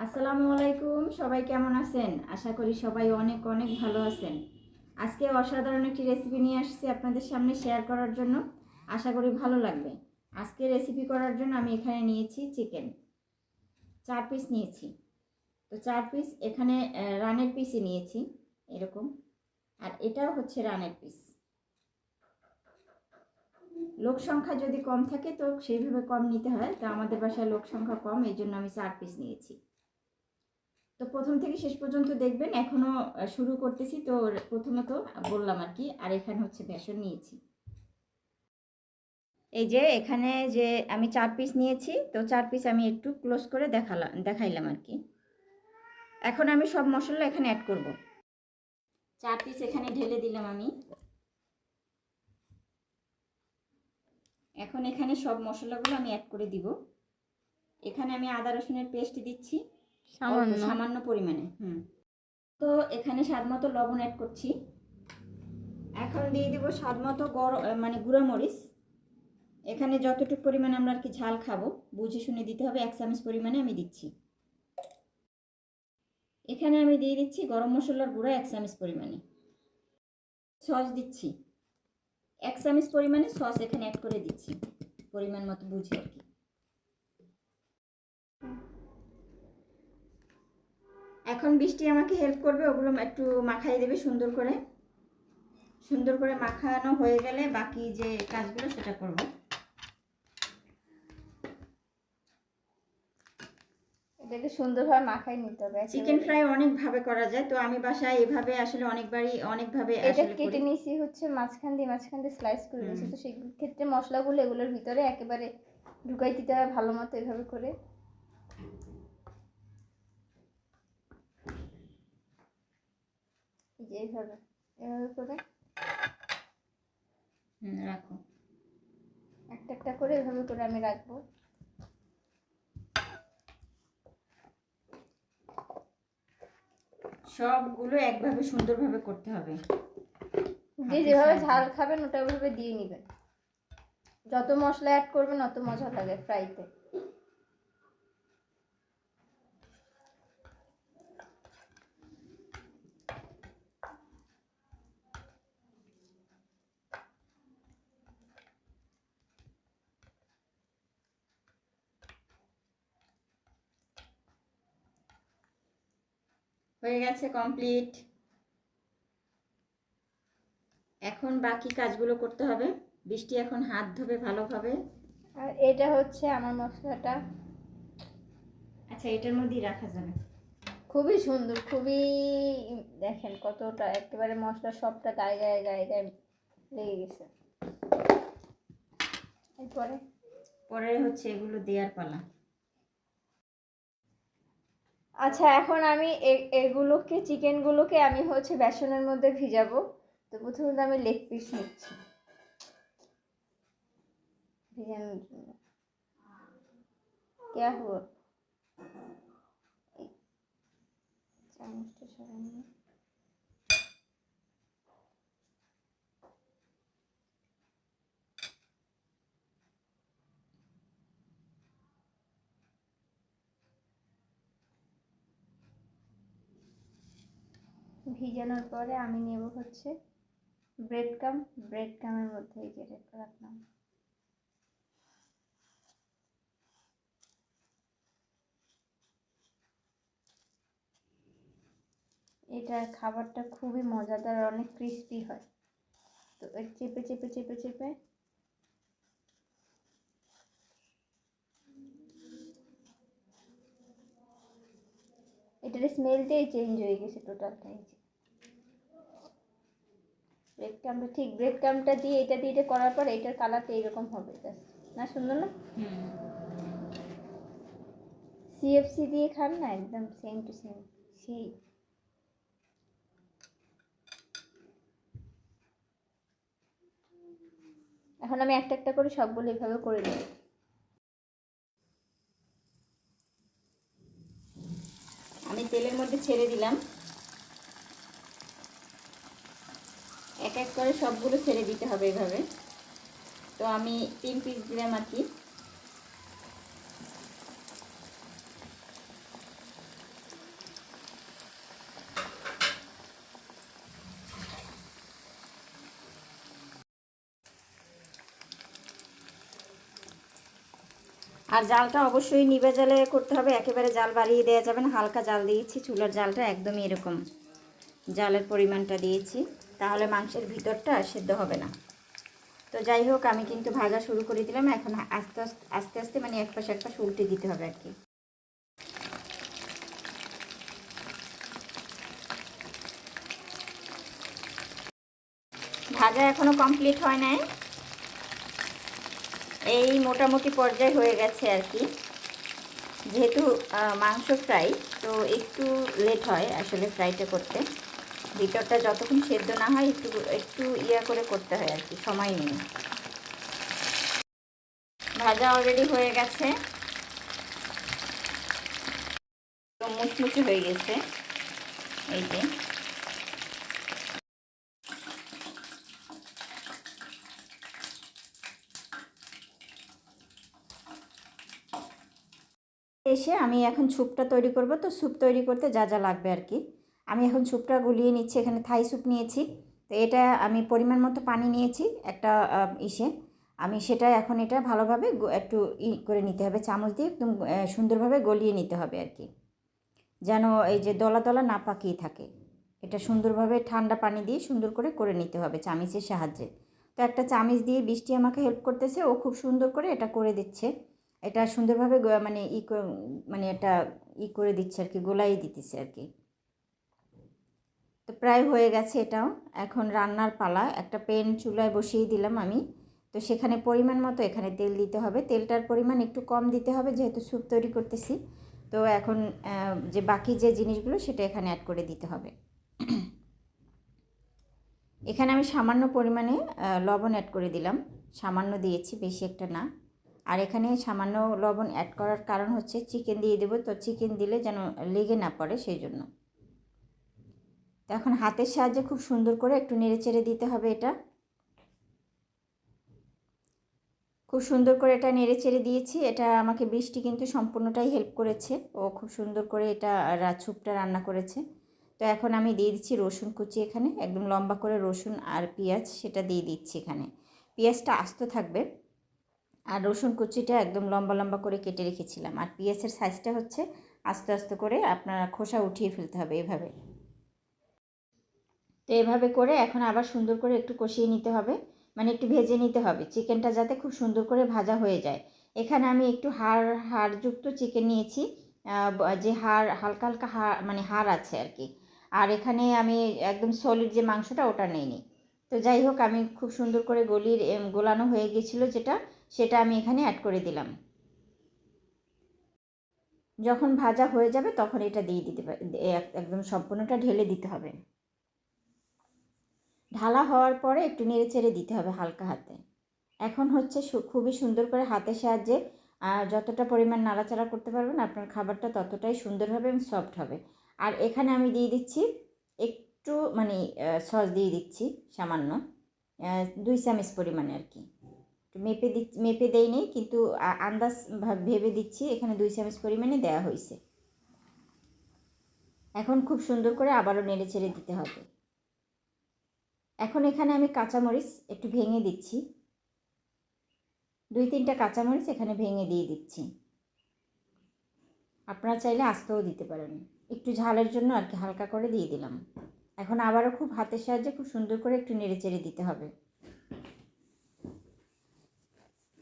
আসসালামু আলাইকুম, সবাই কেমন আছেন? আশা করি সবাই অনেক অনেক ভালো আছেন। আজকে অসাধারণ একটি রেসিপি নিয়ে আসছি আপনাদের সামনে শেয়ার করার জন্য। আশা করি ভালো লাগবে। আজকে রেসিপি করার জন্য আমি এখানে নিয়েছি চিকেন 4 পিস নিয়েছি। তো 4 পিস এখানে রানের পিসই নিয়েছি এরকম, আর এটাও হচ্ছে রানের পিস। লোক সংখ্যা যদি কম থাকে তো সেইভাবে কম নিতে হয়, তো আমাদের বাসায় লোক সংখ্যা কম, এই জন্য আমি 4 পিস নিয়েছি। তো প্রথম থেকে শেষ পর্যন্ত দেখবেন, এখনও শুরু করতেছি। তো প্রথমত বললাম আর কি। আর এখানে হচ্ছে বেসন নিয়েছি। এই যে এখানে যে আমি 4 পিস নিয়েছি, তো 4 পিস আমি একটু ক্লোজ করে দেখাইলাম আর কি। এখন আমি সব মশলা এখানে অ্যাড করব। 4 পিস এখানে ঢেলে দিলাম আমি। এখন এখানে সব মশলাগুলো আমি অ্যাড করে দিব। এখানে আমি আদা রসুনের পেস্ট দিচ্ছি সামান্য পরিমাণে। তো এখানে স্বাদ মতো লবণ অ্যাড করছি। এখন দিয়ে দিব স্বাদ মতো গুঁড়া মরিচ। এখানে যতটুকু পরিমাণে আমরা আর কি ঝাল খাবো বুঝে শুনে দিতে হবে, 1 চামচ পরিমাণে আমি দিচ্ছি। এখানে আমি দিয়ে দিচ্ছি গরম মশলার গুঁড়া 1 চামচ পরিমাণে। সস দিচ্ছি 1 চামচ পরিমাণে, সস এখানে অ্যাড করে দিচ্ছি পরিমাণ মতো বুঝে আর কি। এখন বৃষ্টি আমাকে হেল্প করবে, ওগুলো একটু মাখাই দেবে সুন্দর করে। সুন্দর করে মাখানো হয়ে গেলে বাকি যে কাজগুলো সেটা করব। এটাকে সুন্দরভাবে মাখায় নিতে হবে। চিকেন ফ্রাই অনেকভাবে করা যায়, তো আমি বাসায় এভাবে আসলে অনেকভাবে এটা আসলে কেটে করি। নিছি হচ্ছে মাঝখান দিয়ে স্লাইস করে নিয়েছি। তো সেই ক্ষেত্রে মশলাগুলো এগুলোর ভিতরে একেবারে ঢুকাই দিতে হবে ভালো মতো এভাবে করে। এই যে এইভাবে এভাবে করে রাখো। একটা একটা করে এভাবে করে আমি রাখবো। সবগুলো একভাবে সুন্দরভাবে করতে হবে। যে যেভাবে ঝাল খাবেন ওটা ওইভাবে দিয়ে নেবেন। যত মশলা অ্যাড করবেন অত মজা লাগে ফ্রাইতে। হয়ে গেছে, কমপ্লিট। এখন বাকি কাজগুলো করতে হবে। বৃষ্টি এখন হাত ধোবে ভালোভাবে। আর এটা হচ্ছে আমার মশলাটা। আচ্ছা, এটার মধ্যেই রাখা যাবে। খুবই সুন্দর, খুবই দেখেন কতটা একেবারে মশলা সবটা গায়ে গায়ে গায়ে গায়ে লেগে গেছে। পরে হচ্ছে এগুলো দেওয়ার পালা। আচ্ছা, এখন আমি চিকেনগুলোকে আমি হচ্ছে বেসনের মধ্যে ভিজাবো। তো প্রথমে আমি লেগ পিস নিচ্ছি ভিজানোর জন্য। क्या हुआ? চামচটা সরাই নিয়ে ভিজানোর পরে আমি নেব হচ্ছে ব্রেড কামের মধ্যে এই যে রাখলাম। এটার খাবারটা খুবই মজাদার, অনেক ক্রিস্পি হয়। তো চেপে চেপে চেপে চেপে এটার স্মেলটাই চেঞ্জ হয়ে গেছে টোটালটাই। ব্রেড ক্রামটা দিয়ে এটা করার পর এটার কালারটা এরকম হবে। না, সুন্দর না? সিএফসি দিয়ে খান না, একদম সেম টু সেম সেই। এখন আমি একটা একটা করে সবগুলো এভাবে করে নেব। আমি তেলের মধ্যে ছেড়ে দিলাম, এক এক করে সবগুলো ছেড়ে দিতে হবে এভাবে। তো আমি 3 পিস দিলাম আর কি। আর জালটা অবশ্যই নিভে জালে করতে হবে, একেবারে জাল বাড়িয়ে দেওয়া যাবে না। হালকা জাল দিয়েছি, চুলার জালটা একদমই এরকম জালের পরিমাণটা দিয়েছি, তাহলে মাংসের ভিতরটা সেদ্ধ হবে না। তো যাই হোক, আমি কিন্তু ভাজা শুরু করে দিলাম। এখন আস্তে আস্তে আস্তে আস্তে মানে এক পাশ উল্টে দিতে হবে আর কি। ভাজা এখনো কমপ্লিট হয় নাই, এই মোটামুটি পর্যায়ে হয়ে গেছে আর কি। যেহেতু মাংস ফ্রাই, তো একটু লেট হয় আসলে ফ্রাইটা করতে। ভিতরটা যতক্ষণ সেদ্ধ না হয় একটু একটু ইয়া করে করতে হয় আর কি, সময় নিয়ে। ভাজা অলরেডি হয়ে গেছে, মুচমুচে হয়ে গেছে এই যে। এসে আমি এখন স্যুপটা তৈরি করব। তো স্যুপ তৈরি করতে যা যা লাগবে আর কি, আমি এখন স্যুপটা গুলিয়ে নিচ্ছি। এখানে থাই স্যুপ নিয়েছি, তো এটা আমি পরিমাণ মতো পানি নিয়েছি একটা ইসে। আমি সেটা এখন এটা ভালোভাবে একটু করে নিতে হবে, চামচ দিয়ে একদম সুন্দরভাবে গলিয়ে নিতে হবে আর কি, যেন এই যে দলা দলা না পাকিয়ে থাকে। এটা সুন্দরভাবে ঠান্ডা পানি দিয়ে সুন্দর করে নিতে হবে চামিচের সাহায্যে। তো একটা চামিচ দিয়ে বৃষ্টি আমাকে হেল্প করতেছে, ও খুব সুন্দর করে এটা করে দিচ্ছে। এটা সুন্দরভাবে মানে মানে এটা করে দিচ্ছে আর কি, গোলাই দিতেছে আর কি। তো প্রায় হয়ে গেছে এটাও। এখন রান্নার পালা। একটা প্যান চুলায় বসিয়ে দিলাম আমি। তো সেখানে পরিমাণ মতো এখানে তেল দিতে হবে। তেলটার পরিমাণ একটু কম দিতে হবে যেহেতু স্যুপ তৈরি করতেছি। তো এখন যে বাকি যে জিনিসগুলো সেটা এখানে অ্যাড করে দিতে হবে। এখানে আমি সামান্য পরিমাণে লবণ অ্যাড করে দিলাম, সামান্য দিয়েছি, বেশি একটা না। আর এখানে সামান্য লবণ অ্যাড করার কারণ হচ্ছে চিকেন দিয়ে দেবো, তো চিকেন দিলে যেন লেগে না পড়ে সেই জন্য। তো এখন হাতের সাহায্যে খুব সুন্দর করে একটু নেড়েচেড়ে দিতে হবে এটা। খুব সুন্দর করে এটা নেড়েচেড়ে দিয়েছি। এটা আমাকে বৃষ্টি কিন্তু সম্পূর্ণটাই হেল্প করেছে, ও খুব সুন্দর করে এটা স্যুপটা রান্না করেছে। তো এখন আমি দিয়ে দিচ্ছি রসুন কুচি, এখানে একদম লম্বা করে রসুন আর পেঁয়াজ সেটা দিয়ে দিচ্ছি এখানে। পেঁয়াজটা আস্ত থাকবে, আর রসুন কুচিটা একদম লম্বা লম্বা করে কেটে রেখেছিলাম। আর পেঁয়াজের সাইজটা হচ্ছে আস্তে আস্তে করে আপনার খোসা উঠিয়ে ফেলতে হবে এভাবে। তো এভাবে করে এখন আবার সুন্দর করে একটু কষিয়ে নিতে হবে, মানে একটু ভেজে নিতে হবে চিকেনটা যাতে খুব সুন্দর করে ভাজা হয়ে যায়। এখানে আমি একটু হাড়যুক্ত চিকেন নিয়েছি, যে হালকা হালকা মানে হাড় আছে আর কি। আর এখানে আমি একদম সলিড যে মাংসটা ওটা নিইনি। তো যাই হোক, আমি খুব সুন্দর করে গোলানো হয়ে গিয়েছিলো যেটা, সেটা আমি এখানে অ্যাড করে দিলাম। যখন ভাজা হয়ে যাবে তখন এটা দিয়ে দিতে একদম সম্পূর্ণটা ঢেলে দিতে হবে। ঢালা হওয়ার পরে একটু নেড়েচেড়ে দিতে হবে হালকা হাতে। এখন হচ্ছে খুবই সুন্দর করে হাতের সাহায্যে যতটা পরিমাণ নাড়াচাড়া করতে পারবেন আপনার খাবারটা ততটাই সুন্দর হবে এবং সফট হবে। আর এখানে আমি দিয়ে দিচ্ছি একটু মানে সস দিয়ে দিচ্ছি সামান্য, 2 চামচ পরিমাণে আর কি। মেপে দেই নেই, কিন্তু আন্দাজ ভেবে দিচ্ছি, এখানে 2 চামচ পরিমাণে দেওয়া হয়েছে। এখন খুব সুন্দর করে আবারও নেড়েচেড়ে দিতে হবে। এখন এখানে আমি কাঁচামরিচ একটু ভেঙে দিচ্ছি, 2-3টা কাঁচামরিচ এখানে ভেঙে দিয়ে দিচ্ছি। আপনারা চাইলে আস্তেও দিতে পারেন, একটু ঝালের জন্য আর কি হালকা করে দিয়ে দিলাম। এখন আবারও খুব হাতের সাহায্যে খুব সুন্দর করে একটু নেড়েচেড়ে দিতে হবে।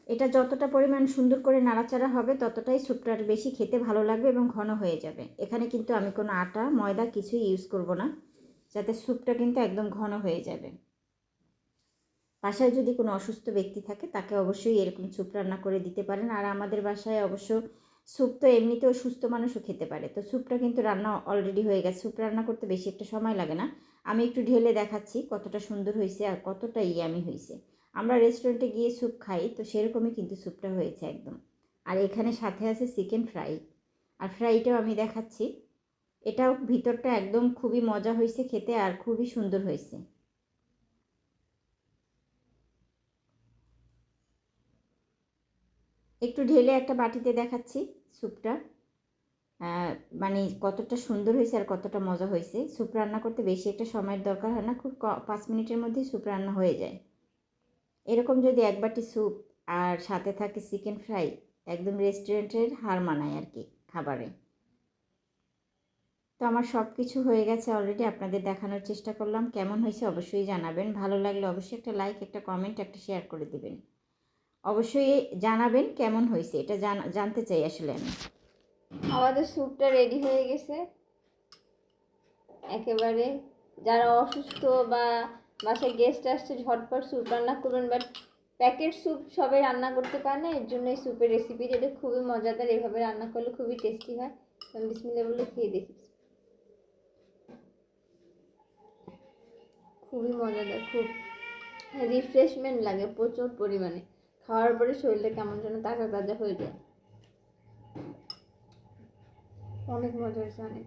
এটা যতটা পরিমাণ সুন্দর করে নাড়াচাড়া হবে ততটাই স্যুপটা বেশি খেতে ভালো লাগবে এবং ঘন হয়ে যাবে। এখানে কিন্তু আমি কোনো আটা ময়দা কিছুই ইউজ করব না, যাতে স্যুপটা কিন্তু একদম ঘন হয়ে যাবে। বাসায় যদি কোনো অসুস্থ ব্যক্তি থাকে তাকে অবশ্যই এরকম স্যুপ রান্না করে দিতে পারেন। আর আমাদের বাসায় অবশ্য স্যুপ তো এমনিতেও সুস্থ মানুষও খেতে পারে। তো স্যুপটা কিন্তু রান্না অলরেডি হয়ে গেছে, স্যুপ রান্না করতে বেশি একটা সময় লাগে না। আমি একটু ঢেলে দেখাচ্ছি কতটা সুন্দর হয়েছে আর কতটা ইয়ামি হয়েছে। আমরা রেস্টুরেন্টে গিয়ে স্যুপ খাই, তো সেরকমই কিন্তু স্যুপটা হয়েছে একদম। আর এখানে সাথে আছে চিকেন ফ্রাই, আর ফ্রাইটাও আমি দেখাচ্ছি। এটাও ভিতরটা একদম খুবই মজা হয়েছে খেতে আর খুবই সুন্দর হয়েছে। একটু ঢেলে একটা বাটিতে দেখাচ্ছি স্যুপটা, মানে কতটা সুন্দর হয়েছে আর কতটা মজা হয়েছে। স্যুপ রান্না করতে বেশি একটা সময়ের দরকার হয় না, খুব 5 মিনিটের মধ্যেই স্যুপ রান্না হয়ে যায়। এরকম যদি এক বাটি স্যুপ আর সাথে থাকে চিকেন ফ্রাই, একদম রেস্টুরেন্টের হার মানায় আর কি খাবারে। তো আমার সব কিছু হয়ে গেছে অলরেডি, আপনাদের দেখানোর চেষ্টা করলাম। কেমন হয়েছে অবশ্যই জানাবেন, ভালো লাগলে অবশ্যই একটা লাইক, একটা কমেন্ট, একটা শেয়ার করে দিবেন। অবশ্যই জানাবেন কেমন হয়েছে, এটা জানতে চাই আসলে আমি। আমাদের স্যুপটা রেডি হয়ে গেছে একেবারে। যারা অসুস্থ বা বাসায় গেস্ট আসছে ঝটপট স্যুপ রান্না করবেন, বাট প্যাকেট স্যুপ সবাই রান্না করতে পারে না, এর জন্য এই স্যুপের রেসিপি যেটা খুবই মজাদার, এভাবে রান্না করলে খুবই টেস্টি হয়। আমি বিসমিল্লাহ বলে খেয়ে দেখি, খুবই মজাদার, খুব রিফ্রেশমেন্ট লাগে প্রচুর পরিমাণে। খাওয়ার পরে শরীরটা কেমন যেন তাজা তাজা হয়ে যায়, অনেক মজা হয়েছে অনেক।